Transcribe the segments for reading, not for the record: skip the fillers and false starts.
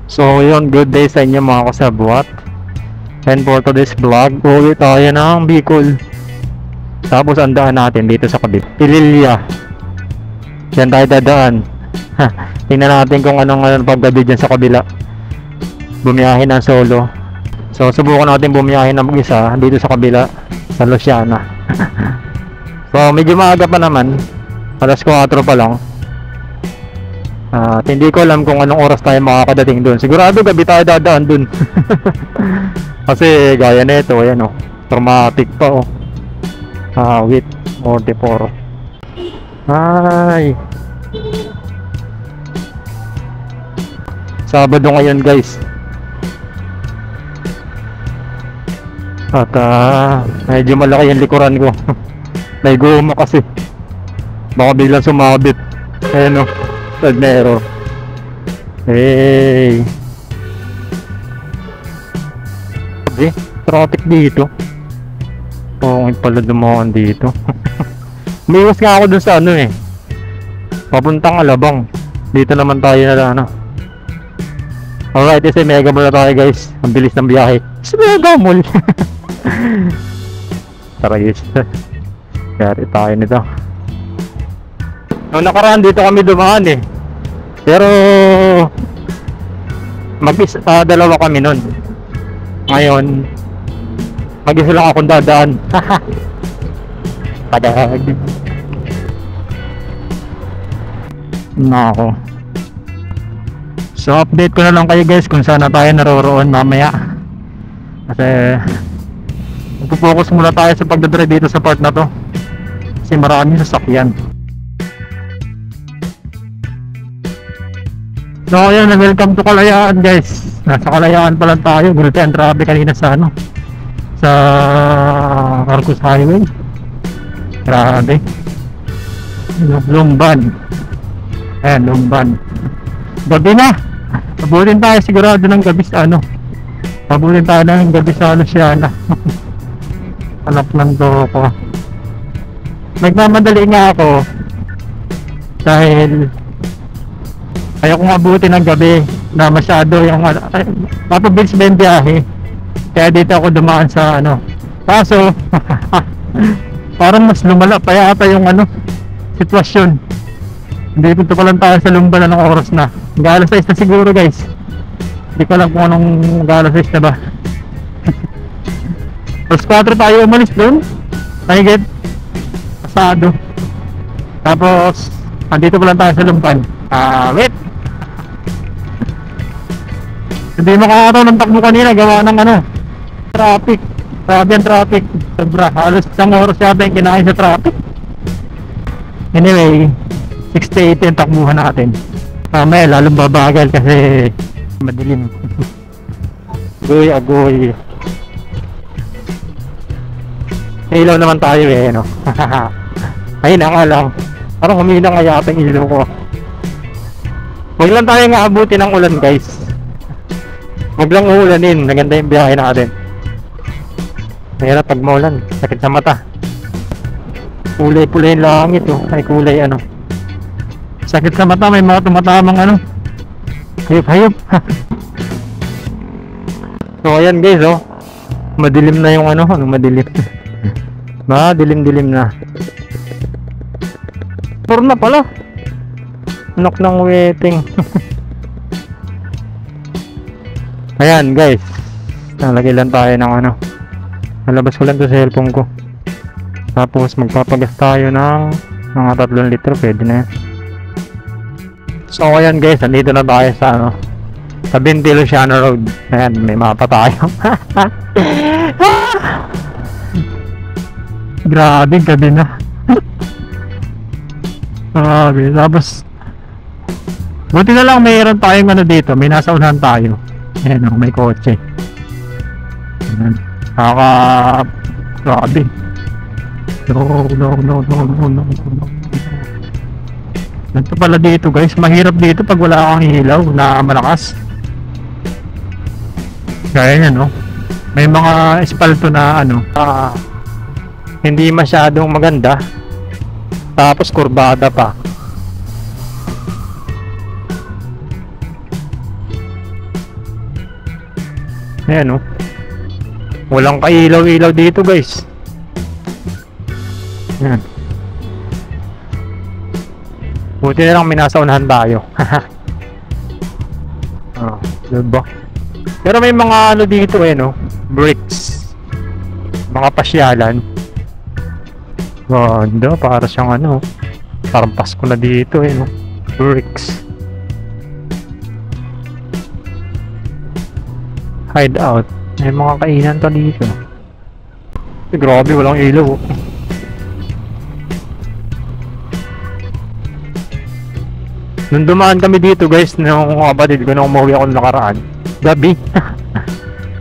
So yun, good day sa inyo mga kasabwat. And for today's vlog, uwi tayo ng Bicol. Tapos ang daan natin dito sa kabit, Pililya. Yan tayo dadaan. Tingnan natin kung anong paggabi dyan sa kabila. Bumiyahin ng solo. So subukan natin bumiyahin ng mag-isa dito sa kabila, sa Luciana. So medyo maaga pa naman, alas 4 pa lang. At hindi ko alam kung anong oras tayo makakadating doon. Sigurado gabi tayo dadaan doon. Kasi gaya nito, ayan o, traumatic pa o. Wait, 44. Ay, Sabado ngayon guys. At medyo malaki yung likuran ko. May guma kasi, baka biglang sumabit. Ayan o, Tadnero. Hey, traffic dito. Oo, pala dumaan dito. Umiwas nga ako dun sa papuntang Alabang. Dito naman tayo na Alright, kasi Mega Mall na tayo guys. Ang bilis ng biyahe sa Mega Mall. Tara guys, kaya tayo nito. Noong nakaraan dito kami dumaan pero dalawa kami nun. Ngayon mag-isa lang akong dadaan. Padag nako. So update ko na lang kayo guys kung saan na tayo naroroon mamaya. Kasi magpo-focus muna tayo sa pagdadrive dito sa part na to. Kasi maraming sasakyan. So ayan, welcome to Kalayaan guys. Nasa Kalayaan pa lang tayo. Gulpi ang traffic kanina sa sa Arcos Highway. Grabe. Lumban. Ayan, Lumban. Gabi na. Pabutin tayo sigurado ng gabi sa Pabutin tayo ng gabi sa Luciana. Hanap lang to ko. Nagmamadali nga ako dahil ayaw kong abutin ng gabi na masyado yung mapabilis ba yung biyahe. Kaya dito ako dumaan sa kaso parang mas lumala pa yata yung sitwasyon. Hindi punta pa lang tayo sa Lumban na ng oras na. Alas 6 na siguro guys. Hindi ko alam kung anong alas 6 na ba. Alas 4 tayo umalis doon. Nahigit pasado. Tapos andito pa lang tayo sa Lumban. Wait, hindi makakataw ng takbo kanina gawa ng traffic. Grabe ang traffic. Sobra, halos isang oras yata yung kinain sa traffic. Anyway, 6:80 yung takbuhan natin. Mamaya lalong babagal kasi madilim. Agoy. Ilaw naman tayo Ayun na nga lang, parang humina nga yata yung ilaw ko. Huwag lang tayo nga abutin ng ulan guys. Huwag lang uulanin, maganda yung biyahe natin. Mahirap pag maulan, sakit sa mata. Kulay-kulay yung langit ay kulay sakit sa mata, may mga tumatamang hayop. So ayan guys madilim na yung madilim. Dilim-dilim na. Puro na pala. Anak ng waiting. Ayan guys, nalagay lang tayo ng nalabas ko lang to sa cellphone ko. Tapos magpapagas tayo ng mga 3 litro, pwede na yan. So ayan guys, nandito na tayo sa sa 20 Luciana Road. Ayan, may mapa tayo. Grabe, gabi na. Grabe, tapos buti na lang mayroon tayong dito, may nasa unahan tayo. Ayan may kotse. Ayan, grabe. No. Ganito pala dito guys, mahirap dito pag wala kang ilaw na malakas. Gaya niya may mga espalto na hindi masyadong maganda. Tapos kurbada pa. Ayan, oh. Walang kailaw-ilaw dito, guys. Ayan. Buti na lang minasaunahan tayo. Oh, diba? Pero may mga ano dito no? Bricks. Mga pasyalan. Ganda, para siyang ano. Parang Pasko na dito no? Bricks. Hideout. May mga kainan to dito. Grabe, walang ilaw. Nung dumaan kami dito guys, nung kapatid ko nung umuwi ako nakaraan, gabi.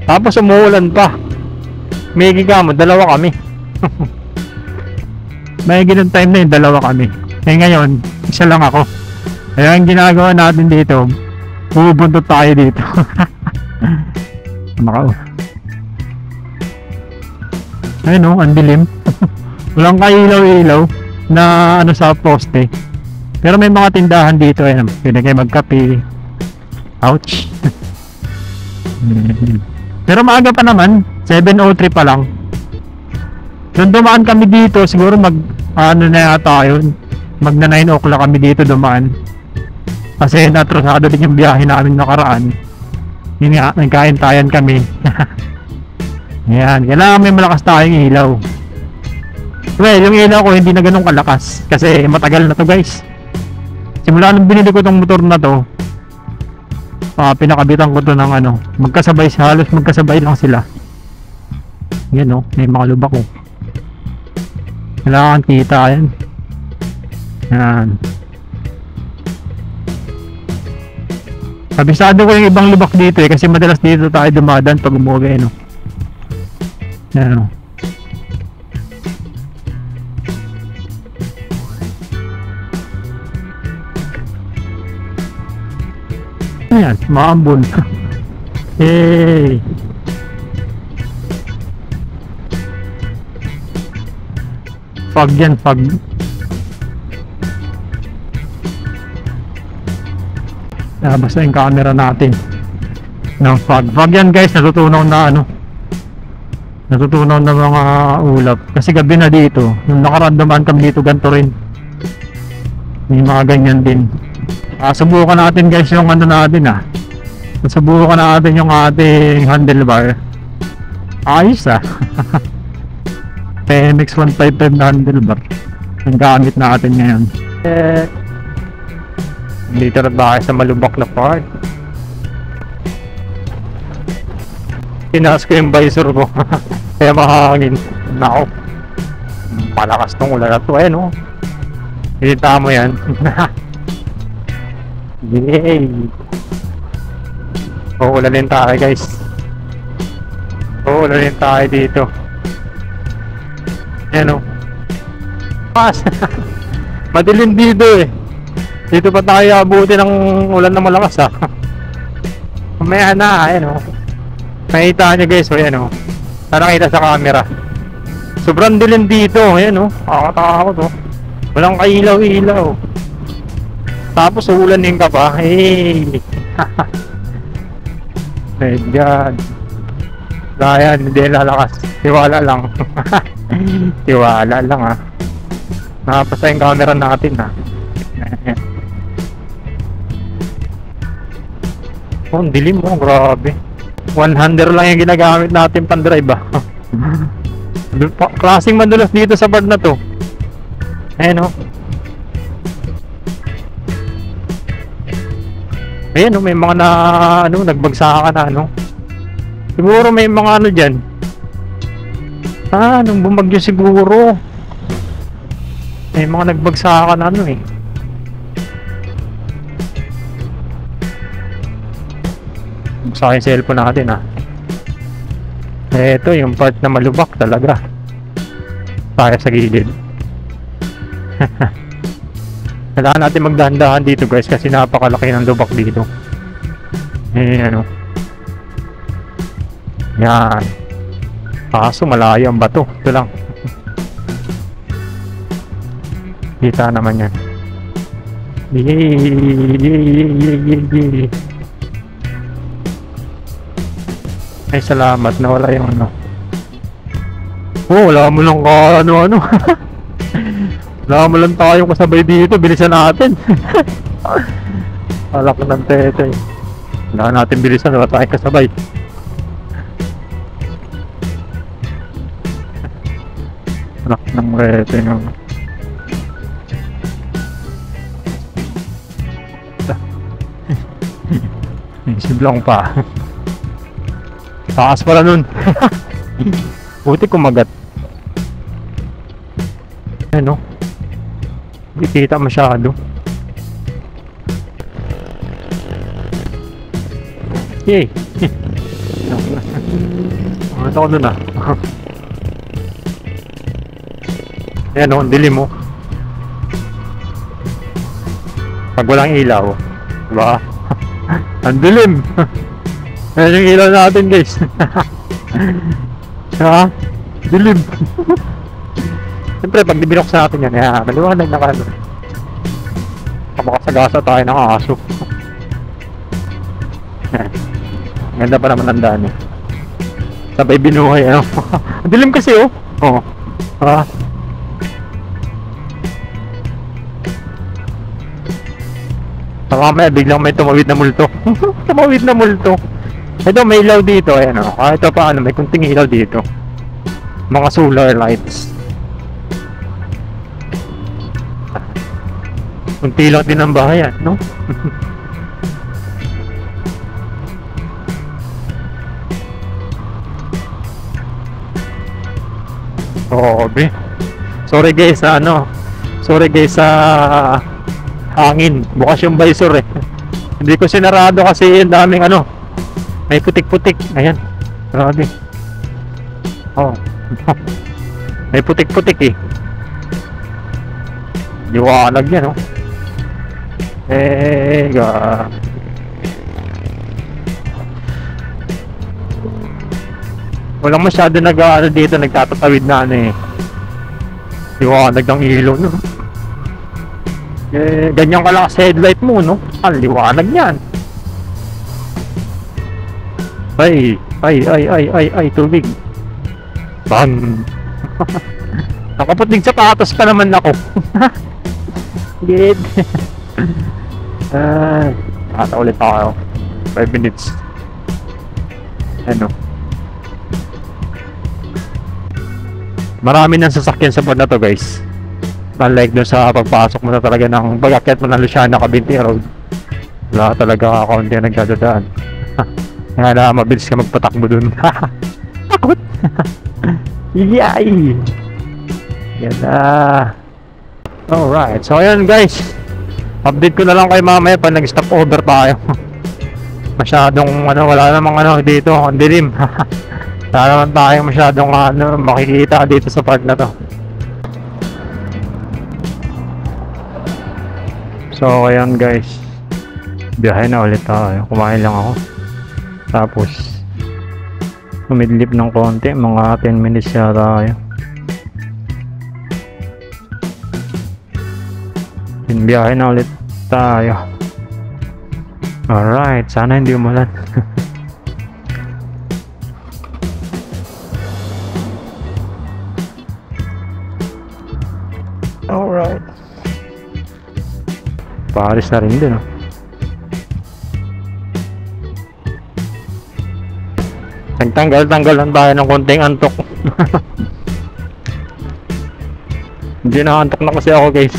Tapos umuulan pa. May gigamo, dalawa kami. May ginang time na yun, dalawa kami. Eh ngayon, isa lang ako. Kaya ang ginagawa natin dito, bubuntot tayo dito. Makaw. Ayun ang dilim. Walang kailaw-ilaw na ano sa poste. Pero may mga tindahan dito, ayun, pwede kayo magkape. Ouch. Pero maaga pa naman, 7:03 pa lang. Nung dumaan kami dito, siguro ano na yata yun, magna 9 o'clock kami dito dumaan. Kasi natrasado din yung biyahe namin nakaraan. Yun nga, nagkain-tayan kami. Ayan, kailangan may malakas tayong ilaw. Well, yung ilaw ko hindi na ganun kalakas kasi matagal na to guys. Simula nung binili ko tong motor na to, pinakabitan ko to ng ano, magkasabay, halos magkasabay lang sila. Yan may mga lubak ko. Kailangan kita yan. Yan. Kabisado ko yung ibang lubak dito kasi madalas dito tayo dumadaan pag umuwi Yan Ayan, maambon. Hey. Fog yan, fog. Basta yung camera natin ng fog. Fog yan guys, natutunaw na natutunaw na mga ulap. Kasi gabi na dito, nung nakarandaman kami dito, ganito rin. May mga ganyan din. Subukan natin guys yung ano natin subukan natin yung ating handlebar. Ayos TMX 155 na handlebar yung gamit natin ngayon. Dito na tayo sa malubak na part. Tinaas ko yung visor ko kaya mahangin. Nako, malakas tong ulan na to Kita mo yan. Yay! Uulanin tayo guys. Uulanin tayo dito. Ayan Pas! Madilim dito Dito pa tayo abuti ng ulan na malakas Mamaya na, ayan Nakita nyo guys, ayan Sana kita sa camera. Sobrang dilim dito, ayan Kakatakot Walang kailaw-ilaw. Tapos ulanin ka pa. Hey! My God. Ayan, hindi lalakas. Tiwala lang. Tiwala lang Nakapasa yung camera natin ang dilim grabe. 100 lang yung ginagamit natin pang drive Klaseng madulas dito sa part na to. Ayan Ayan may mga nagbagsakan na Siguro may mga dyan. Nung bumagyo siguro. May mga nagbagsakan na Buksa yung cellphone natin Ito yung part na malubak talaga. Tayo sa gilid. Kailangan natin magdahan-dahan dito guys kasi napakalaki ng lubak dito. Yan kaso malayo ang bato. Ito lang. Kita naman yan. Ay, salamat. Nawala yung ano. Oh, wala mo lang ka ano-ano. Wala mo lang tayong kasabay dito. Bilisan natin. Alak ng tete. Wala natin bilisan. Wala tayong kasabay. Alak ng tete. Siblang pa. Taas pala nun. Buti kumagat. Ano? Hindi kita masyado. Yay! Ano ko dun ah. Ayan o, ang dilim mo. Pag walang ilaw. Diba? Ang dilim! Ayan yung ilaw natin guys. Ha? Dilim! Siyempre pag binuksan natin yan, maliwanag na kano. Makasagasa tayo ng aso. Ganda pa naman ang daan eh. Sabay binuhay ano. Ang dilim kasi oh. Oo. Ha? Mamaya biglang may tumawid na multo. Tumawid na multo. Ito may ilaw dito, ayan o. Ito pa ano, may kunting ilaw dito. Mga solar lights. Kunti lang din ang bahay, no? Oo, be. Sorry guys sa ano. Sorry guys sa hangin. Bukas yung visor eh. Hindi ko sinarado kasi yung daming ano. May putik-putik. Ayan. Grabe. Oh. May putik-putik eh. Liwanag yan oh. Walang masyado nag-ano dito, nagtatatawid na ano eh. Liwanag ng ilaw no. Ganyan kalakas headlight mo no. Ang liwanag niyan. Ay, tubig. Bang. Nakaputig sapatos pa naman ako. Gid. Ata ulit ako. 5 minutes. Ano? Marami ng sasakyan sa pod na to guys. Unlike dun sa pagpasok mo na talaga ng pag-akyat mo ng Luciana Cabinti Road. Wala talaga kaunti na nagdadaan. Kaya na mabilis ka magpatakbo dun. Takot! Yay! Yan na. Alright, so ayan guys. Update ko na lang kay mamaya pag nag-stop over tayo. Masyadong ano, wala namang ano dito, ang dilim. Wala naman tayong masyadong ano, makikita dito sa part na to. So ayan guys, biyahe na ulit tayo. Kumain lang ako. Tapos umidlip ng konti, mga 10 minutes yata tayo. Biyahe na ulit tayo. Alright, sana hindi umulan. Alright, Paris na rin din oh. Nagtanggal-tanggal lang tayo ng konting antok. Hindi na antok na kasi ako guys.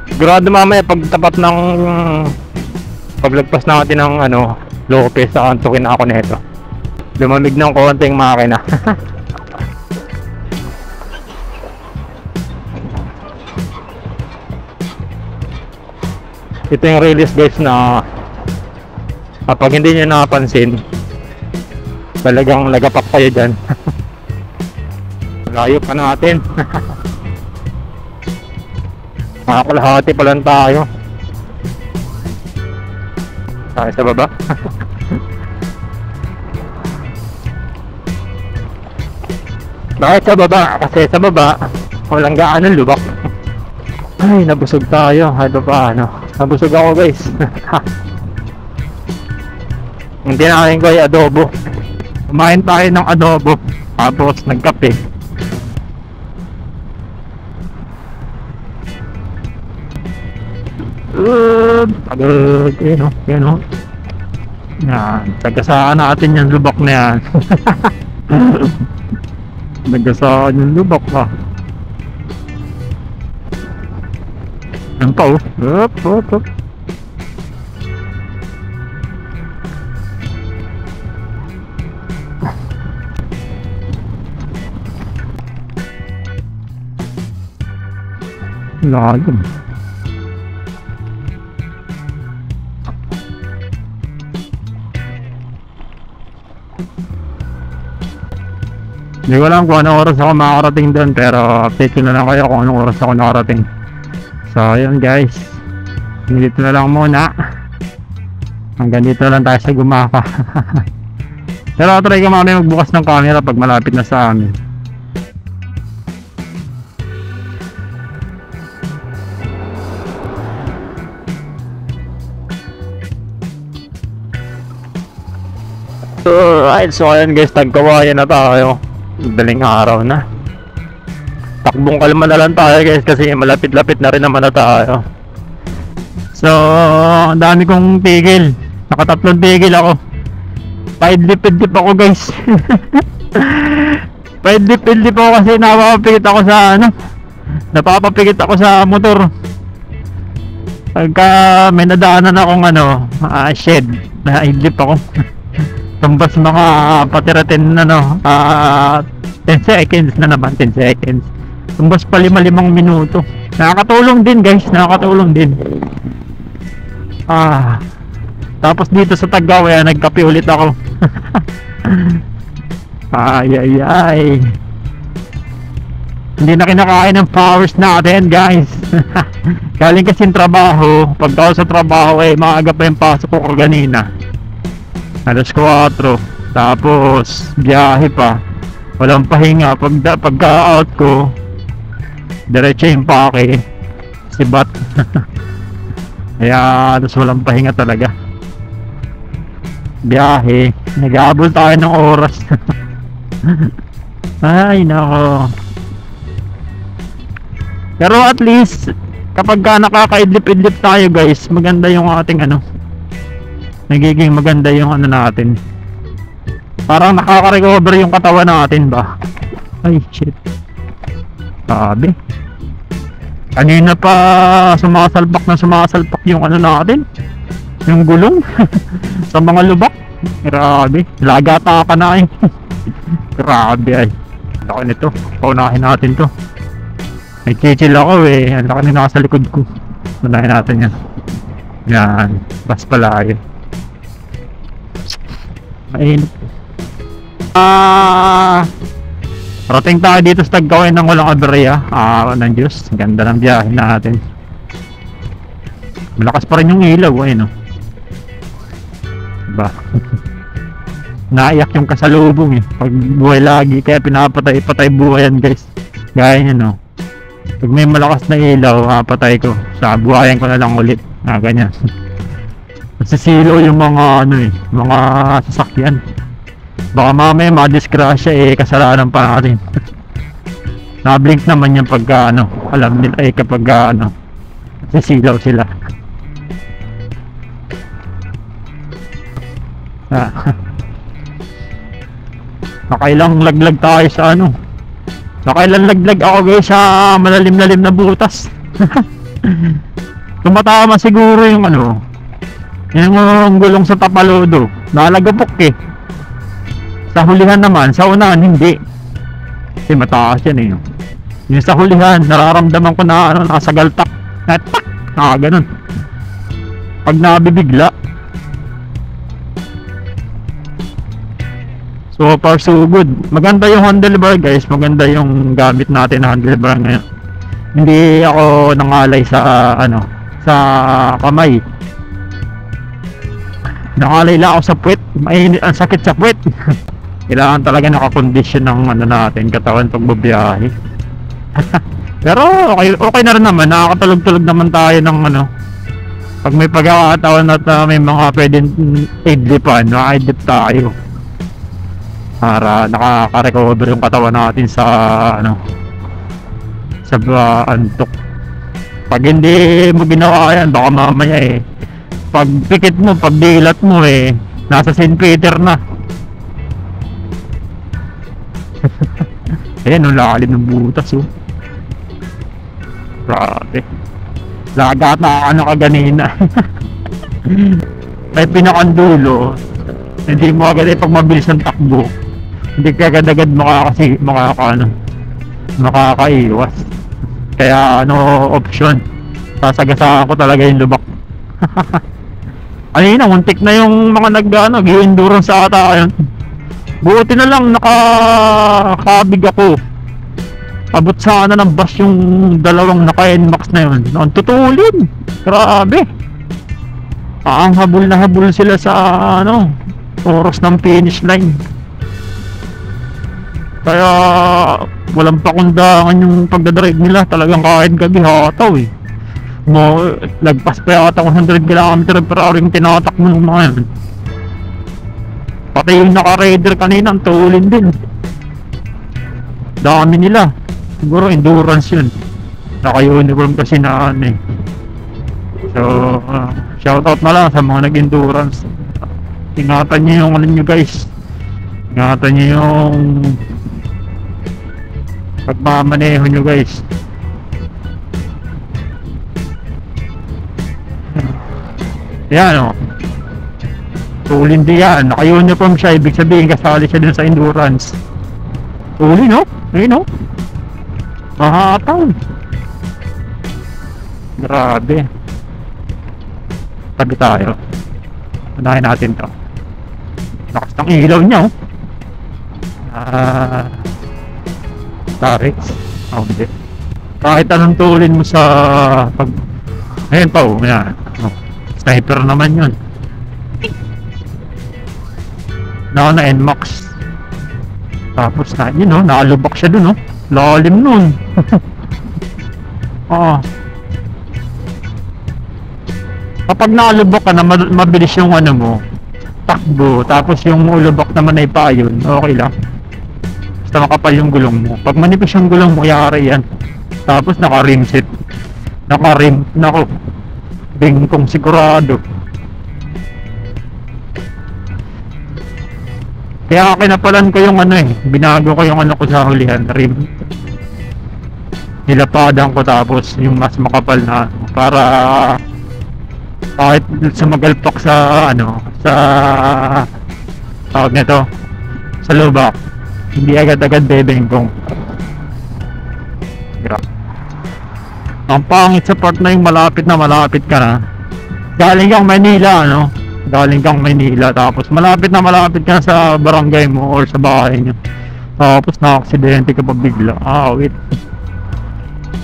Sigurado mamaya pag tapat ng paglagpas natin ng ano Lopez, antokin na ako nito. Lumamig ng konting makina. Ito yung release guys na kapag hindi nyo napansin, talagang nagapak kayo dyan. Layo pa natin. Makakalahati pa lang tayo. Tayo sa baba. Bakit sa baba? Kasi sa baba walang gaano lubak. Ay, nabusog tayo. Ito pa ano, nabusog ako guys. Hindi na kain ko ay adobo. Kumain tayo ng adobo, tapos nagkape. Agad, yun o, yun o. Yan, tagasaan natin yung lubak na yan. Tagasaan yung lubak pa. Yan pa o. Up, up, up. Lalim. Hindi ko alam kung anong oras ako makakarating doon, pero update ko na lang kayo kung anong oras ako nakarating. So yun guys, dito na lang muna. Hanggang dito lang tayo sa Gumaka. Pero try ko mamaya magbukas ng camera pag malapit na sa amin. Alright, so ayun guys, tagkawayan na tayo. Daling araw na. Takbong kalma na lang tayo guys, kasi malapit-lapit na rin naman na tayo. So, ang dami kong tigil. Nakatatlong tigil ako. Paidlip-idlip ako guys. Paidlip-idlip ako kasi napapapikit ako sa napapapikit ako sa motor. Pagka may nadaanan akong shed, naidlip ako. Tumbas mga patiratin 10 seconds na naman, 10 seconds. Tumbas pa 5 minuto. Nakakatulong din guys, nakakatulong din. Tapos dito sa Tagawa, nagkape ulit ako. Ay. Hindi na kinakain ng powers natin guys. Galing kasing trabaho. Pag ako sa trabaho maaga pa yung pasok ko kanina. Alas 4, tapos biyahe pa, walang pahinga. Pagka out ko, diretso yung pake, sibat. Kaya alas walang pahinga talaga. Biyahe, nag-aabol tayo ng oras. Ay nako. Pero at least kapag nakakaidlip-idlip tayo guys, maganda yung ating nagiging maganda yung natin. Parang nakaka-recover yung katawan natin ba. Ay shit, sabi kanina pa sumasalpak yung natin, yung gulong. Sa mga lubak. Grabe, lagata ka na grabe ay. Laki nito, paunahin natin to. May chichil ako ang laki na nasa likod ko. Unahin natin yan. Yan, bas pala yun. Mainit. Parating tayo dito sa Tagawa ng walang aberya. Ng Diyos, ganda ng biyahe natin. Malakas pa rin yung ilaw diba? Naiyak yung kasalubong pag buhay lagi, kaya pinapatay buhay yan guys. Gaya nyo pag may malakas na ilaw, patay ko, sa buhayan ko na lang ulit. Ganyan. Nasisilo yung mga mga sasakyan. Baka mamaya madisgrasya kasalanan pa natin. Nablink naman yan pagka alam nila kapag nasisilaw sila. Nakailang laglag tayo sa nakailang laglag ako guys sa malalim-lalim na butas. Tumatama siguro yung yung gulong sa tapalodo, nalagapok sa hulihan naman, sa unahan hindi, kasi mataas yan yung sa hulihan nararamdaman ko na nasa galtak na tak, ganun pag nabibigla. So far so good. Maganda yung handlebar guys, maganda yung gamit natin na handlebar ngayon. Hindi ako nangalay sa sa kamay. Nakalay lang ako sa puwet. Mainit, ang sakit sa puwet. Kailangan talaga nakakondisyon ng natin, katawan pag bubiyahe. Pero okay na rin naman. Nakakatulog-tulog naman tayo ng pag may pagkakataon at may mga pwedeng idlipan, naka-idlip tayo. para nakaka-recover yung katawan natin sa ano, sa antok. Pag hindi mo ginawa yan, baka mamaya pag pikit mo, pag dilat mo nasa St. Peter na. Ayan, ang lalim ng butas grabe, lagat na ano ka ganina. May pinakandulo, hindi mo agad pag mabilis ang takbo, hindi ka agad-agad makakaiwas. Kaya option, sasagasaan ko talaga yung lubak. Ayun na, muntik na yung mga nag-endurance sa ata yun. Buti na lang nakakabig ako. Abot sana ng bus yung dalawang naka-NMAX na yun. Ang tutulin, grabe. Ang habol na habol sila sa oras ng finish line. Kaya walang pakundangan yung pagdadrive nila. Talagang kahit gabi hataw lagpas pa yata 100 km/h yung tinatakbo ng mga yun. Pati yung naka-raider kanina ang tulin din. Dami nila. Siguro endurance yun. Naka-uniform kasi na So shoutout na lang sa mga nag-endurance. Ingatan nyo yung nyo guys. Ingatan nyo yung pagmamaneho nyo guys. Yan tulin din yan. Naka-uniform siya, ibig sabihin kasali siya din sa endurance. Tulin ayun mahataw. Grabe. Tabi tayo. Unahin natin to. Lakas ng ilaw niya Tarix. Hindi. Kahit anong tulin mo sa ayun pa yan. Sniper naman yun. Na NMAX. Tapos nakalubak siya dun lalim nun. Kapag nakalubak ka na mabilis yung mo takbo, tapos yung ulubak naman ay payon, okay lang. Basta makapal yung gulong mo. Pag manipis yung gulong mo, yari yan. Tapos naka-rim set. Naka-rim, bingkong sigurado. Kaya kinapalan ko yung binago ko yung ko sa hulihan, rim. Nilapadan ko tapos yung mas makapal na para kahit sumagalpak sa sa tawag nito sa lubak, hindi agad-agad bebengkong. Ang pangit sa part na yung malapit ka na. Galing kang Maynila tapos malapit ka na sa barangay mo or sa bahay nyo. Tapos na-aksidente ka pa bigla. Wait.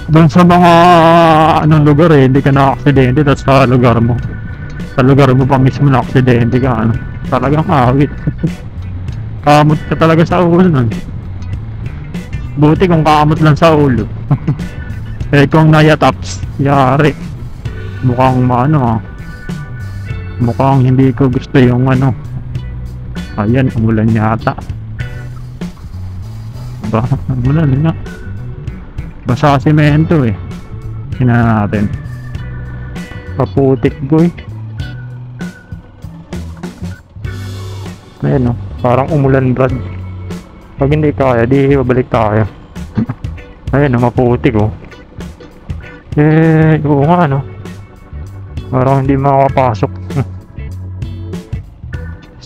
Doon sa mga lugar hindi ka na-aksidente, tapos sa lugar mo pa mismo na-aksidente ka talagang awit. Kamot ka talaga sa ulo nun. Buti kung kamot lang sa ulo. Kung nayataps, yari. Mukhang mukhang hindi ko gusto yung ayan, umulan yata. Umulan nga. Basa semento Tingnan natin. Paputik boy. Ayan parang umulan brad. Pag hindi kaya, di babalik tayo. Ayan maputik oo nga parang hindi makakapasok.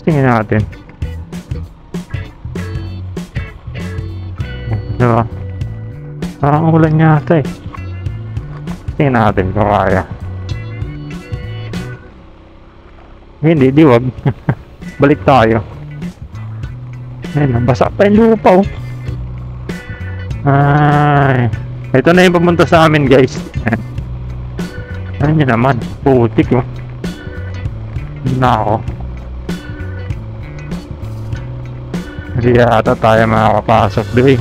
Tingnan natin. Diba? Parang ulan yata Tingnan natin kung kaya. Hindi, wag. Balik tayo. Ayun, basa pa yung lupa Ay, ito na yung pumunta sa amin guys. Ayun naman, putik Nako. Hindi yata tayo makakapasok doon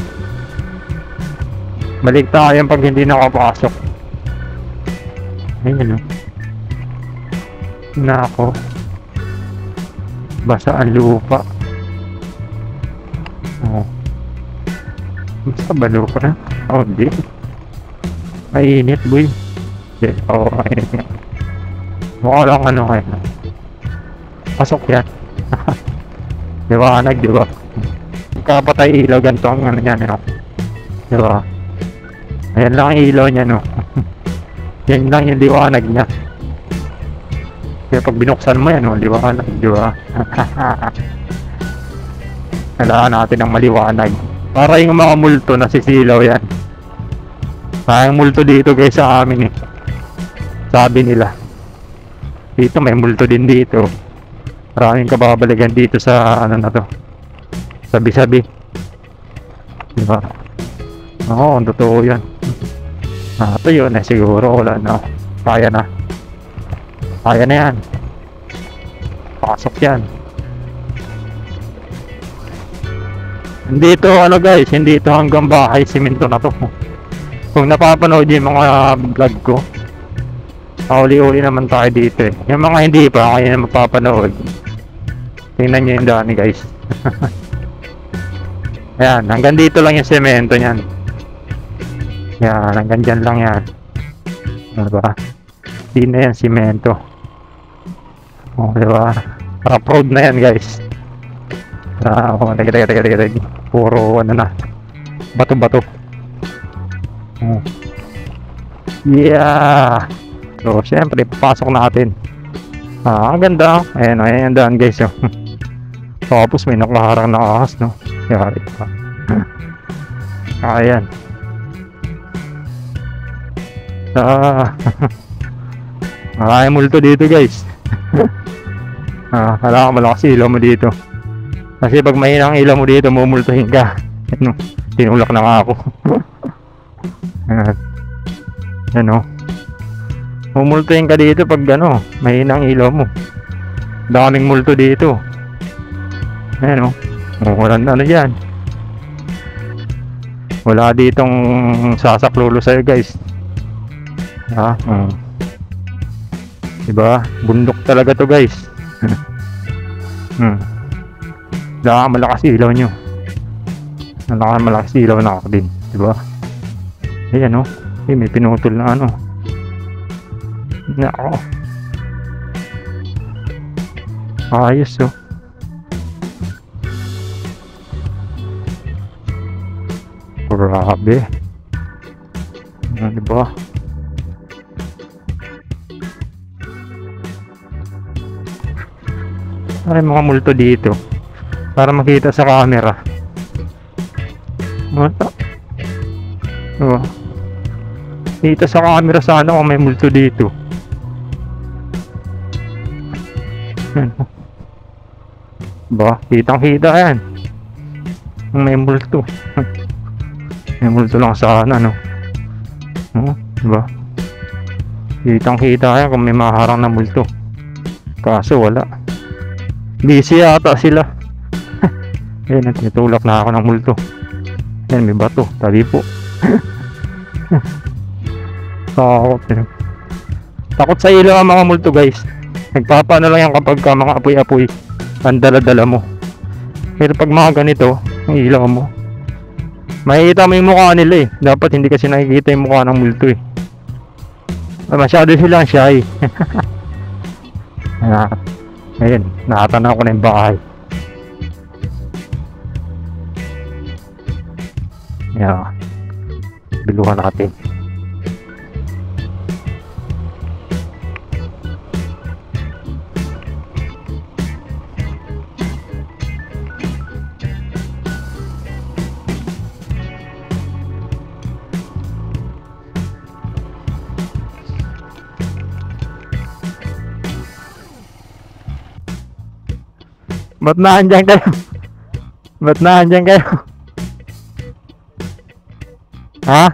Balik tayo pag hindi nakapasok. Ayun Nako. Basa ang lupa. Oh. Basta balo ko na. Oh, di. Mainit, boy. Di. Oh, mainit nga. Mukha lang ano kayo. Pasok yan. Liwanag, di ba? Kapatay ilaw, ganito ang ano yan, no? Di ba? Ayan lang ang ilaw niya, no? Yan lang yung liwanag niya. Kaya pag binuksan mo yan, no? Liwanag, di ba? Kailangan natin ng maliwanag. Para yung mga multo nasisilaw yan. Parang multo dito guys sa amin eh. Sabi nila. Dito may multo din dito. Maraming kababaligan dito sa ano na to. Sabi-sabi. Diba? Oo, totoo yan. Ito yun eh, siguro wala na. Kaya na. Kaya na yan. Pasok yan. Hindi ito ano guys, hindi ito hanggang bahay, simento na to. Kung napapanood yung mga vlog ko, uli-uli naman tayo dito eh. Yung mga hindi pa, kayo na mapapanood. Tingnan nyo yung dami guys. Ayan, hanggang dito lang yung semento nyan. Yan, hanggang dyan lang yan. Diba? Di na yan, semento. O, diba? Rough road na yan guys. Teka. Puro ano na. Bato-bato. Oh. Yeah. So, syempre, papasok natin. Ang ganda. Ayan, ayan, daan guys. Oh. Tapos may nakaharang na ahas, no? Yari pa. Ayan. Maraming multo dito guys. Kailangan malakas ilaw mo dito. Kasi pag mahina ang ilaw mo dito, mumultuhin ka. Ano, tinulak na nga ako. Ano, mumultuhin ka dito pag ano, mahina ang ilaw mo. Daming multo dito. Ano, walang ano yan. Wala ditong sasaklulo sa'yo guys. Diba? Bundok talaga to guys. Kailangan malakas ilaw nyo. Kailangan malakas ilaw na ako din. Diba? Ayan o. May pinutol na ano. Nako. Ayos o. Grabe. Diba? Ay, mga multo dito. Para makita sa camera. Mata. Oh. Dito sa camera sana kung may multo dito. Yan. Ba, kitang-kita yan. May multo. May multo lang sana, no? Diba? Kitang-kita yan kung may maharang na multo. Kaso wala. Busy yata sila. Ayan, tinutulak na ako ng multo. Ayan, may bato. Tabi po. Takot. Takot sa ilaw ang mga multo guys. Nagpapaano lang yan kapag ka mga apoy-apoy ang dala-dala mo. Pero pag mga ganito, ang ilaw mo, makikita mo yung mukha nila eh. Dapat hindi kasi nakikita yung mukha ng multo eh. Masyado silang shy. Ayun, nakatanaw ko na yung bahay. Yeah. Biluhan natin. Ba't naandyan kayo? Ba't naandyan kayo? Ha?